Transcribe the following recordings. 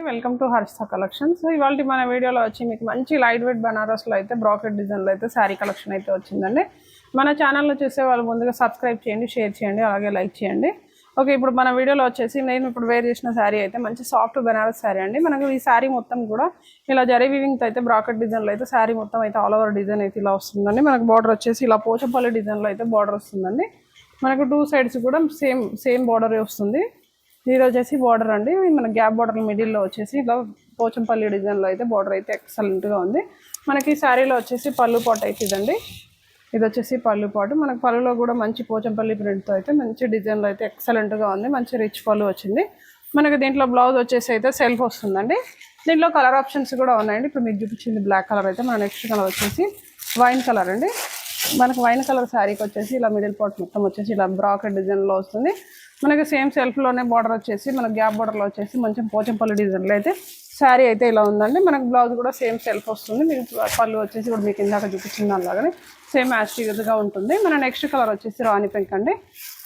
Welcome to Harsha collections. ఇవాళ మన వీడియోలో వచ్చి మీకు మంచి లైట్ వెయిట్ బనారస్లో అయితే బ్రాకెట్ డిజైన్లో అయితే శారీ కలెక్షన్ అయితే వచ్చిందండి. మన ఛానల్లో చూసే వాళ్ళు ముందుగా సబ్స్క్రైబ్ చేయండి, షేర్ చేయండి, అలాగే లైక్ చేయండి. ఓకే, ఇప్పుడు మన వీడియోలో వచ్చేసి నేను ఇప్పుడు వేర్ చేసిన శారీ అయితే మంచి సాఫ్ట్ బనారస్ శారీ అండి. మనకు ఈ శారీ మొత్తం కూడా ఇలా జరీ వీవింగ్తో అయితే బ్రాకెట్ డిజైన్లో అయితే శారీ మొత్తం అయితే ఆల్ ఓవర్ డిజైన్ అయితే ఇలా వస్తుందండి. మనకు బార్డర్ వచ్చేసి ఇలా పోచంపల్లి డిజైన్లో అయితే బార్డర్ వస్తుందండి. మనకు టూ సైడ్స్ కూడా సేమ్ బార్డరే వస్తుంది. ఇది వచ్చేసి బార్డర్ అండి, మన గ్యాప్ బార్డర్ మిడిల్లో వచ్చేసి ఇలా పోచంపల్లి డిజైన్లో అయితే బార్డర్ అయితే ఎక్సలెంట్గా ఉంది. మనకి శారీలో వచ్చేసి పళ్ళు పాటు అయితే ఇదండి. ఇది వచ్చేసి పళ్ళు పాటు. మనకు పళ్ళులో కూడా మంచి పోచంపల్లి ప్రింట్తో అయితే మంచి డిజైన్లో అయితే ఎక్సలెంట్గా ఉంది. మంచి రిచ్ పళ్ళు వచ్చింది. మనకి దీంట్లో బ్లౌజ్ వచ్చేసి అయితే సెల్ఫ్ వస్తుందండి. దీంట్లో కలర్ ఆప్షన్స్ కూడా ఉన్నాయండి. ఇప్పుడు మీకు చూపించింది బ్లాక్ కలర్ అయితే మన నెక్స్ట్ కలర్ వచ్చేసి వైన్ కలర్ అండి. మనకు వైన్ కలర్ శారీకి వచ్చేసి ఇలా మిడిల్ పార్ట్ మొత్తం వచ్చేసి ఇలా బ్రాకెట్ డిజైన్లో వస్తుంది. మనకి సేమ్ సెల్ఫ్లోనే బార్డర్ వచ్చేసి మన గ్యాప్ బార్డర్లో వచ్చేసి మంచి పోచంపల్లి డిజైన్లో అయితే శారీ అయితే ఇలా ఉందండి. మనకు బ్లౌజ్ కూడా సేమ్ సెల్ఫ్ వస్తుంది. మీకు పళ్ళు వచ్చేసి ఇప్పుడు మీకు ఇందాక చూపించిన దానిలాగానే సేమ్ యాస్టీగా ఉంటుంది. మన నెక్స్ట్ కలర్ వచ్చేసి రాణి పింక్ అండి.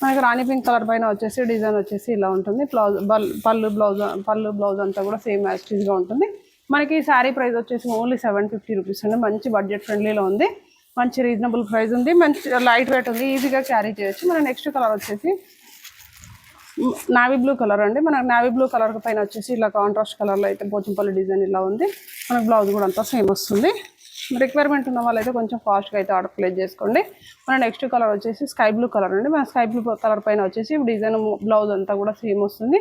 మనకి రాణి పింక్ కలర్ పైన వచ్చేసి డిజైన్ వచ్చేసి ఇలా ఉంటుంది. పళ్ళు బ్లౌజ్ అంతా కూడా సేమ్ యాస్టీగా ఉంటుంది. మనకి ఈ శారీ ప్రైస్ వచ్చేసి ఓన్లీ 750 రూపీస్ అండి. మంచి బడ్జెట్ ఫ్రెండ్లీలో ఉంది, మంచి రీజనబుల్ ప్రైస్ ఉంది, మంచి లైట్ వెయిట్ ఉంది, ఈజీగా క్యారీ చేయొచ్చు. మన నెక్స్ట్ కలర్ వచ్చేసి నావీ బ్లూ కలర్ అండి. మనకు నావీ బ్లూ కలర్ పైన వచ్చేసి ఇలా కాంట్రాస్ట్ కలర్లో అయితే పోచంపల్లి డిజైన్ ఇలా ఉంది. మనకు బ్లౌజ్ కూడా అంతా సేమ్ వస్తుంది. రిక్వైర్మెంట్ ఉన్న వాళ్ళైతే కొంచెం ఫాస్ట్గా అయితే ఆర్డర్ ప్లేస్ చేసుకోండి. మన నెక్స్ట్ కలర్ వచ్చేసి స్కై బ్లూ కలర్ అండి. మన స్కై బ్లూ కలర్ పైన వచ్చేసి డిజైన్ బ్లౌజ్ అంతా కూడా సేమ్ వస్తుంది.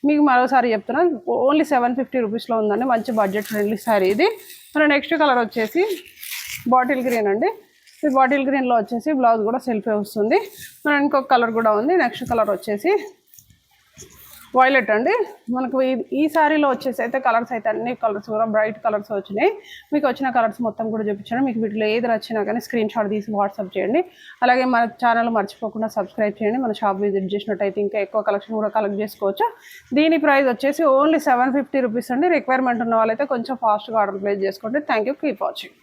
మీకు మరోసారి చెప్తున్నా, ఓన్లీ 750 రూపీస్లో ఉందండి. మంచి బడ్జెట్ ఫ్రెండ్లీ శారీ ఇది. మన నెక్స్ట్ కలర్ వచ్చేసి బాటిల్ గ్రీన్ అండి. ఈ బాటిల్ గ్రీన్లో వచ్చేసి బ్లౌజ్ కూడా సెల్ఫే వస్తుంది. మన ఇంకొక కలర్ కూడా ఉంది. నెక్స్ట్ కలర్ వచ్చేసి వైలెట్ అండి. మనకు ఈ శారీలో వచ్చేసి అయితే కలర్స్ అయితే అన్ని కలర్స్ కూడా బ్రైట్ కలర్స్ వచ్చినాయి. మీకు వచ్చిన కలర్స్ మొత్తం కూడా చూపించాను. మీకు వీటిలో ఏది నచ్చినా కానీ స్క్రీన్ షాట్ తీసి వాట్సాప్ చేయండి. అలాగే మన ఛానల్ మర్చిపోకుండా సబ్స్క్రైబ్ చేయండి. మన షాప్ విజిట్ చేసినట్టయితే ఇంకా ఎక్కువ కలెక్షన్ కూడా కలెక్ట్ చేసుకోవచ్చు. దీని ప్రైస్ వచ్చేసి ఓన్లీ 750 రూపీస్ అండి. రిక్వైర్మెంట్ ఉన్న వాళ్ళైతే కొంచెం ఫాస్ట్గా ఆర్డర్ ప్లేస్ చేసుకోండి. Thank you, keep watching.